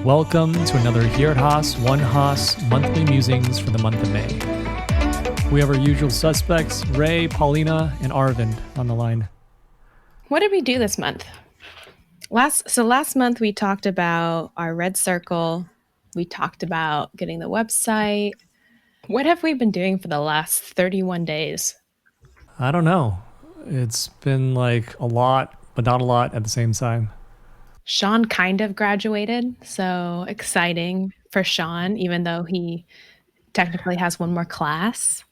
Welcome to another Here Haas, One Haas Monthly Musings for the month of May. We have our usual suspects, Ray, Paulina, and Arvind on the line. What did we do this month? Last month we talked about our red circle. We talked about getting the website. What have we been doing for the last 31 days? I don't know. It's been like a lot, but not a lot at the same time. Sean kind of graduated, so exciting for Sean, even though he technically has one more class.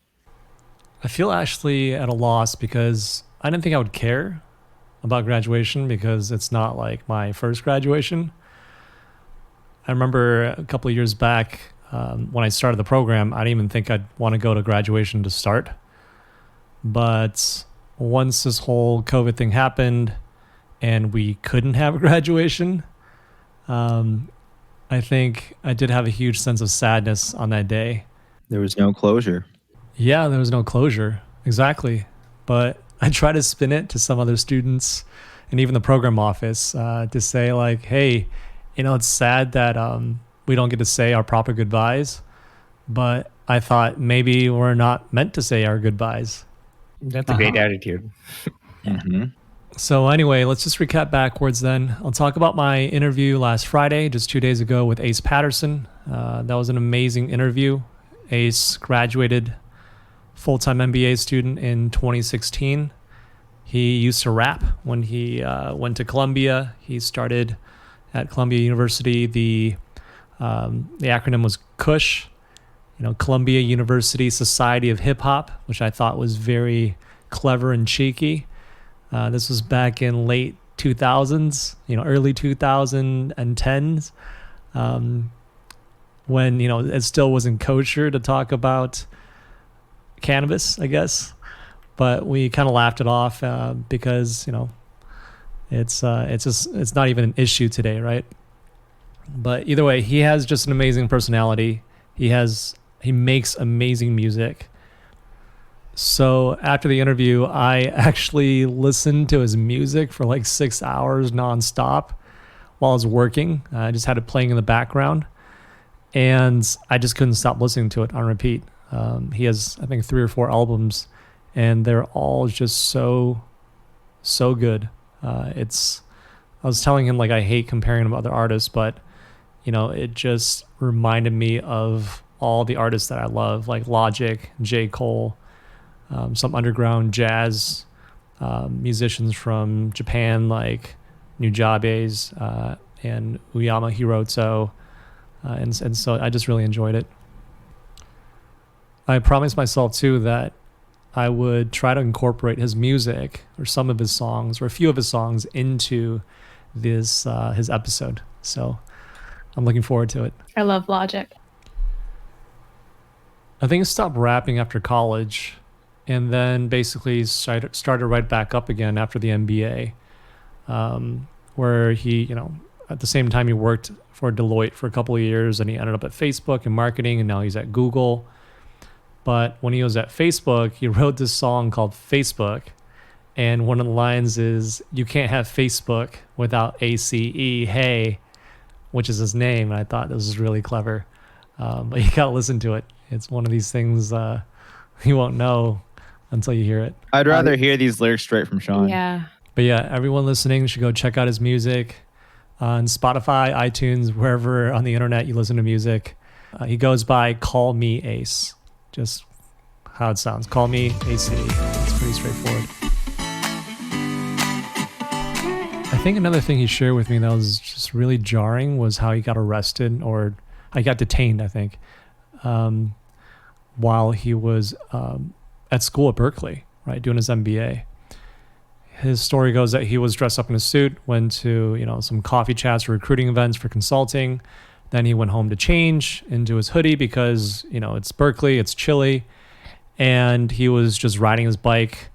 I feel actually at a loss because I didn't think I would care about graduation because it's not like my first graduation. I remember a couple of years back when I started the program, I didn't even think I'd want to go to graduation to start. But once this whole COVID thing happened and we couldn't have a graduation, I think I did have a huge sense of sadness on that day. There was no closure. Yeah, there was no closure. Exactly. But I try to spin it to some other students and even the program office to say like, hey, it's sad that we don't get to say our proper goodbyes. But I thought maybe we're not meant to say our goodbyes. That's a great attitude. Mm-hmm. So anyway, let's just recap backwards then. I'll talk about my interview last Friday, just 2 days ago with Ace Patterson. That was an amazing interview. Ace graduated full-time MBA student in 2016. He used to rap when he went to Columbia. He started at Columbia University. The acronym was CUSH, Columbia University Society of Hip Hop, which I thought was very clever and cheeky. This was back in late 2000s, early 2010s, when, it still wasn't kosher to talk about cannabis, I guess. But we kind of laughed it off because, it's not even an issue today, right? But either way, he has just an amazing personality. He makes amazing music. So after the interview, I actually listened to his music for like 6 hours nonstop while I was working. I just had it playing in the background, and I just couldn't stop listening to it on repeat. He has, I think, 3 or 4 albums, and they're all just so good. I was telling him like I hate comparing him to other artists, but it just reminded me of all the artists that I love, like Logic, J. Cole, some underground jazz musicians from Japan like Nujabes and Uyama Hiroto, and so I just really enjoyed it. I promised myself too that I would try to incorporate his music or some of his songs or a few of his songs into this his episode. So I'm looking forward to it. I love Logic. I think he stopped rapping after college and then basically started right back up again after the MBA, where he, at the same time he worked for Deloitte for a couple of years, and he ended up at Facebook in marketing, and now he's at Google. But when he was at Facebook, he wrote this song called Facebook, and one of the lines is, "You can't have Facebook without ACE, hey," which is his name, and I thought this was really clever. But you gotta listen to it. It's one of these things you won't know until you hear it. I'd rather hear these lyrics straight from Sean. Yeah. But yeah, everyone listening should go check out his music on Spotify, iTunes, wherever on the internet you listen to music. He goes by Call Me Ace. Just how it sounds. Call Me AC. It's pretty straightforward. I think another thing he shared with me that was just really jarring was how he got arrested, or he got detained, I think, while he was at school at Berkeley, right, doing his MBA. His story goes that he was dressed up in a suit, went to, some coffee chats or recruiting events for consulting. Then he went home to change into his hoodie because, it's Berkeley, it's chilly. And he was just riding his bike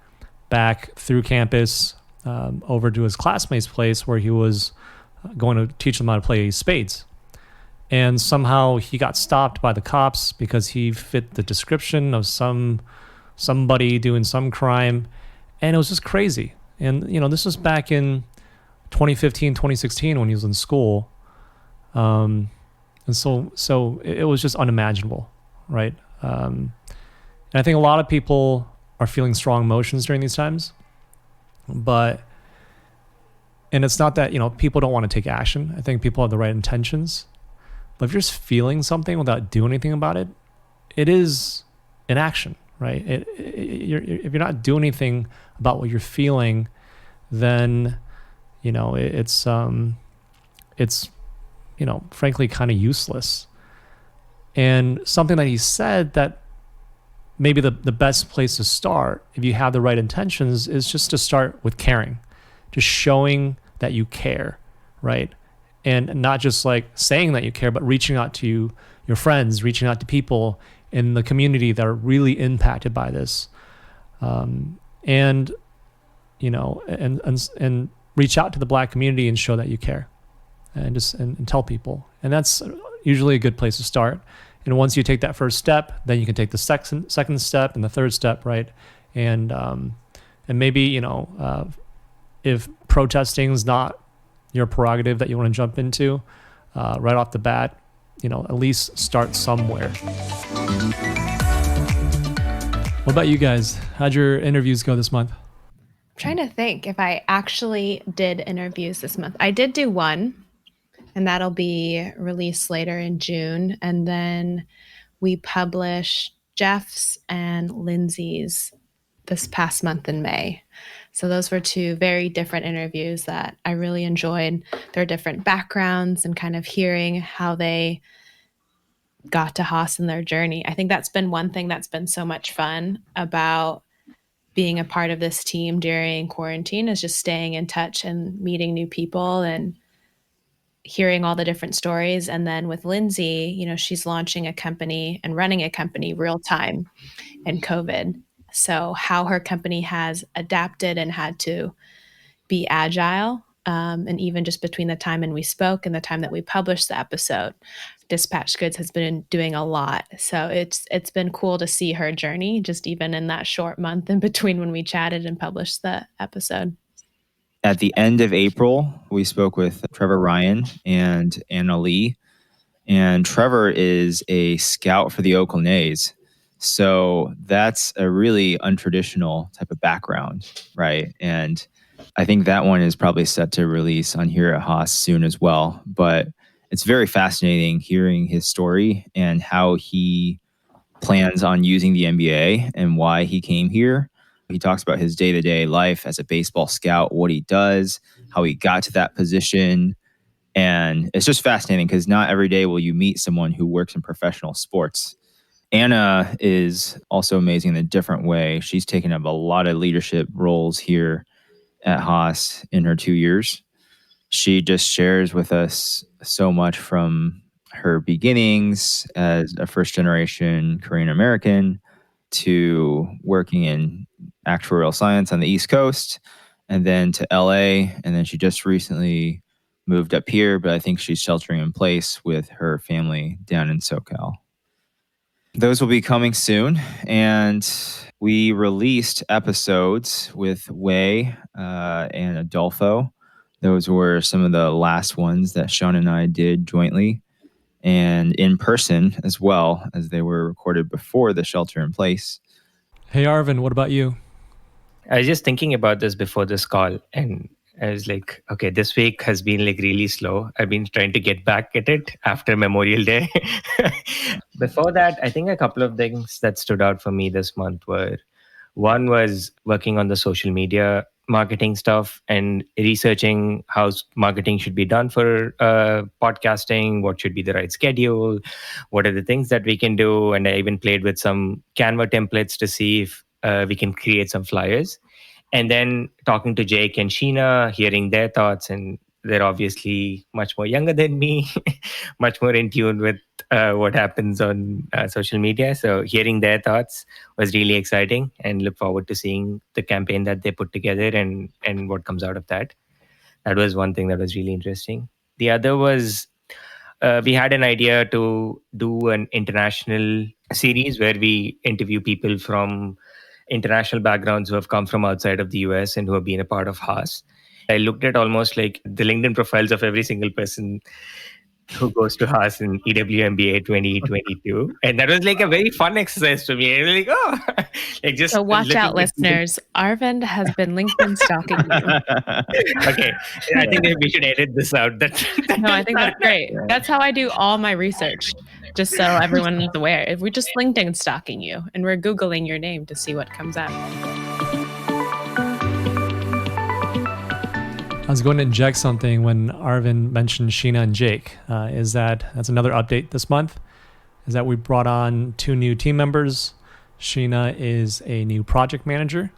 back through campus over to his classmate's place where he was going to teach them how to play spades. And somehow he got stopped by the cops because he fit the description of somebody doing some crime. And it was just crazy. And, this was back in 2015, 2016 when he was in school. And so it was just unimaginable, right? And I think a lot of people are feeling strong emotions during these times, and it's not that, people don't want to take action. I think people have the right intentions, but if you're just feeling something without doing anything about it, it is inaction, right? If you're not doing anything about what you're feeling, then, it's frankly kind of useless. And something that he said that maybe the best place to start, if you have the right intentions, is just to start with caring, just showing that you care, right? And not just like saying that you care, but reaching out to your friends, reaching out to people in the community that are really impacted by this. And reach out to the Black community and show that you care, and just and tell people. And that's usually a good place to start. And once you take that first step, then you can take the second step and the third step, right? And maybe, if protesting is not your prerogative that you want to jump into right off the bat, at least start somewhere. What about you guys? How'd your interviews go this month? I'm trying to think if I actually did interviews this month. I did do one, and that'll be released later in June. And then we published Jeff's and Lindsay's this past month in May. So those were two very different interviews that I really enjoyed. Their different backgrounds and kind of hearing how they got to Haas in their journey. I think that's been one thing that's been so much fun about being a part of this team during quarantine, is just staying in touch and meeting new people and hearing all the different stories. And then with Lindsay, she's launching a company and running a company real time in COVID. So how her company has adapted and had to be agile. And even just between the time when we spoke and the time that we published the episode, Dispatch Goods has been doing a lot. So it's been cool to see her journey, just even in that short month in between when we chatted and published the episode. At the end of April, we spoke with Trevor Ryan and Anna Lee. And Trevor is a scout for the Oakland A's. So that's a really untraditional type of background, right? And I think that one is probably set to release on Here at Haas soon as well. But it's very fascinating hearing his story and how he plans on using the NBA and why he came here. He talks about his day-to-day life as a baseball scout, what he does, how he got to that position. And it's just fascinating because not every day will you meet someone who works in professional sports. Anna is also amazing in a different way. She's taken up a lot of leadership roles here at Haas in her 2 years. She just shares with us so much from her beginnings as a first-generation Korean American to working in actuarial science on the East Coast, and then to LA. And then she just recently moved up here, but I think she's sheltering in place with her family down in SoCal. Those will be coming soon. And we released episodes with Wei and Adolfo. Those were some of the last ones that Sean and I did jointly and in person as well, as they were recorded before the shelter in place. Hey, Arvin, what about you? I was just thinking about this before this call, and I was like, okay, this week has been like really slow. I've been trying to get back at it after Memorial Day. Before that, I think a couple of things that stood out for me this month were, one was working on the social media marketing stuff and researching how marketing should be done for podcasting, what should be the right schedule, what are the things that we can do. And I even played with some Canva templates to see if we can create some flyers. And then talking to Jake and Sheena, hearing their thoughts, and they're obviously much more younger than me, much more in tune with what happens on social media. So hearing their thoughts was really exciting, and look forward to seeing the campaign that they put together and what comes out of that. That was one thing that was really interesting. The other was we had an idea to do an international series where we interview people from international backgrounds who have come from outside of the US and who have been a part of Haas. I looked at almost like the LinkedIn profiles of every single person who goes to Haas in EWMBA 2022. And that was like a very fun exercise to me. I was like, oh, like just So watch looking out, at- listeners. Arvind has been LinkedIn stalking you. Okay, I think that we should edit this out. No, I think that's great. That's how I do all my research, just so everyone is aware. If we're just LinkedIn stalking you and we're Googling your name to see what comes up. I was going to inject something when Arvind mentioned Sheena and Jake. That's another update this month, is that we brought on 2 new team members. Sheena is a new project manager,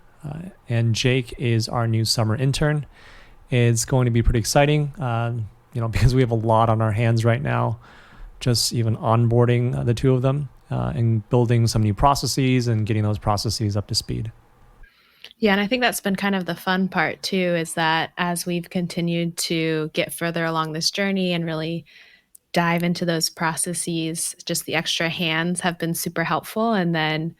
and Jake is our new summer intern. It's going to be pretty exciting, because we have a lot on our hands right now, just even onboarding the 2 of them and building some new processes and getting those processes up to speed. Yeah, and I think that's been kind of the fun part too, is that as we've continued to get further along this journey and really dive into those processes, just the extra hands have been super helpful. And then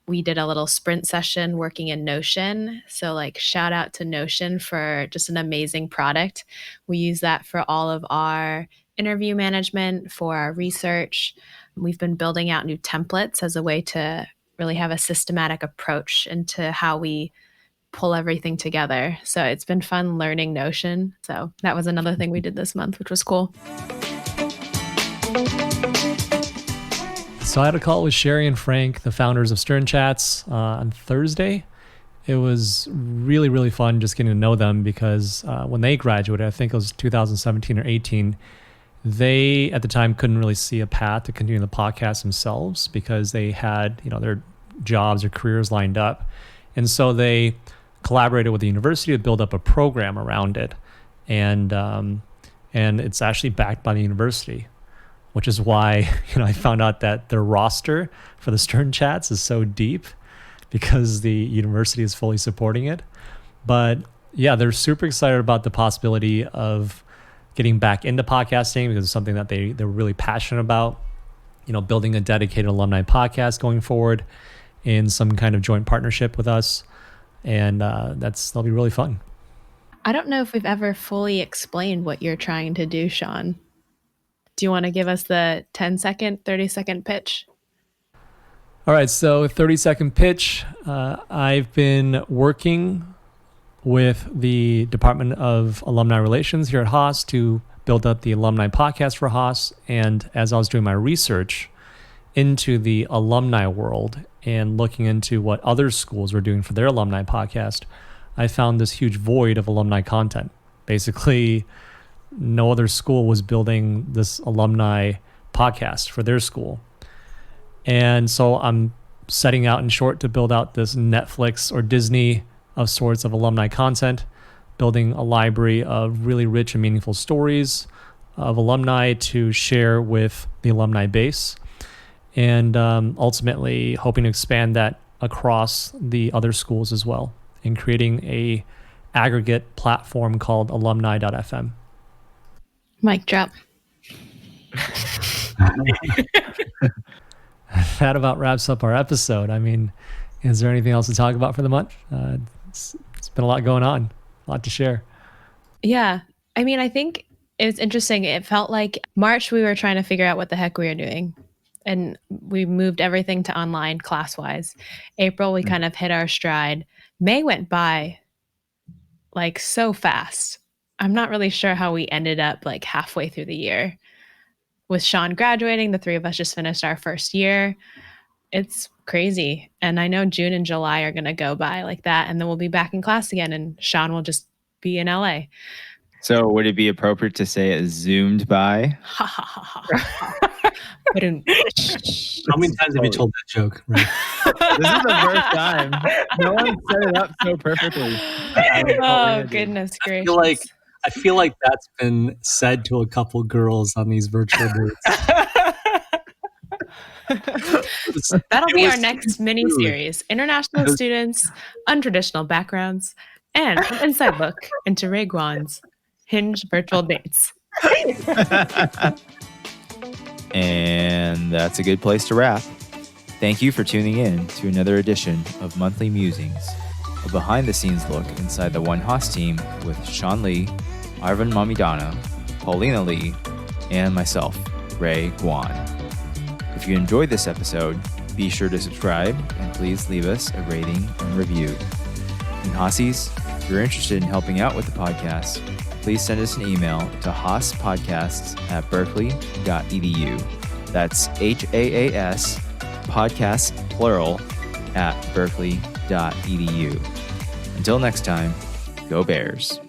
we did a little sprint session working in Notion. So like shout out to Notion for just an amazing product. We use that for all of our interview management, for our research. We've been building out new templates as a way to really have a systematic approach into how we pull everything together. So it's been fun learning Notion. So that was another thing we did this month, which was cool. So I had a call with Sherry and Frank, the founders of Stern Chats, on Thursday. It was really, really fun just getting to know them because when they graduated, I think it was 2017 or 18, they at the time couldn't really see a path to continue the podcast themselves because they had, their jobs or careers lined up. And so they collaborated with the university to build up a program around it. And it's actually backed by the university, which is why, I found out that their roster for the Stern Chats is so deep because the university is fully supporting it. But yeah, they're super excited about the possibility of getting back into podcasting because it's something that they're really passionate about, building a dedicated alumni podcast going forward in some kind of joint partnership with us. And that'll be really fun. I don't know if we've ever fully explained what you're trying to do, Sean. Do you want to give us the 10-second, 30-second pitch? All right, so 30-second pitch. I've been working with the Department of Alumni Relations here at Haas to build up the alumni podcast for Haas. And as I was doing my research into the alumni world and looking into what other schools were doing for their alumni podcast, I found this huge void of alumni content. Basically, no other school was building this alumni podcast for their school. And so I'm setting out in short to build out this Netflix or Disney of sorts of alumni content, building a library of really rich and meaningful stories of alumni to share with the alumni base, and ultimately hoping to expand that across the other schools as well, and creating a aggregate platform called alumni.fm. Mic drop. That about wraps up our episode. I mean, is there anything else to talk about for the month? It's been a lot going on, a lot to share. Yeah. I mean, I think it's interesting. It felt like March, we were trying to figure out what the heck we were doing. And we moved everything to online class-wise. April, we kind of hit our stride. May went by like so fast. I'm not really sure how we ended up like halfway through the year. With Sean graduating, the 3 of us just finished our first year. It's crazy. And I know June and July are going to go by like that. And then we'll be back in class again and Sean will just be in LA. So would it be appropriate to say it zoomed by? Ha ha ha ha. How many times have you told that joke? Right? This is the first time. No one set it up so perfectly. Oh, goodness gracious. I feel like that's been said to a couple girls on these virtual dates. That'll be our next mini-series. International students, untraditional backgrounds, and an inside look into Ray Guan's Hinge virtual dates. And that's a good place to wrap. Thank you for tuning in to another edition of Monthly Musings, a behind-the-scenes look inside the One Haas team with Sean Lee, Arvind Mamidana, Paulina Lee, and myself, Ray Guan. If you enjoyed this episode, be sure to subscribe and please leave us a rating and review. And Haasies, if you're interested in helping out with the podcast, please send us an email to haaspodcasts@berkeley.edu. That's HAAS podcasts plural @berkeley.edu. Until next time, go Bears.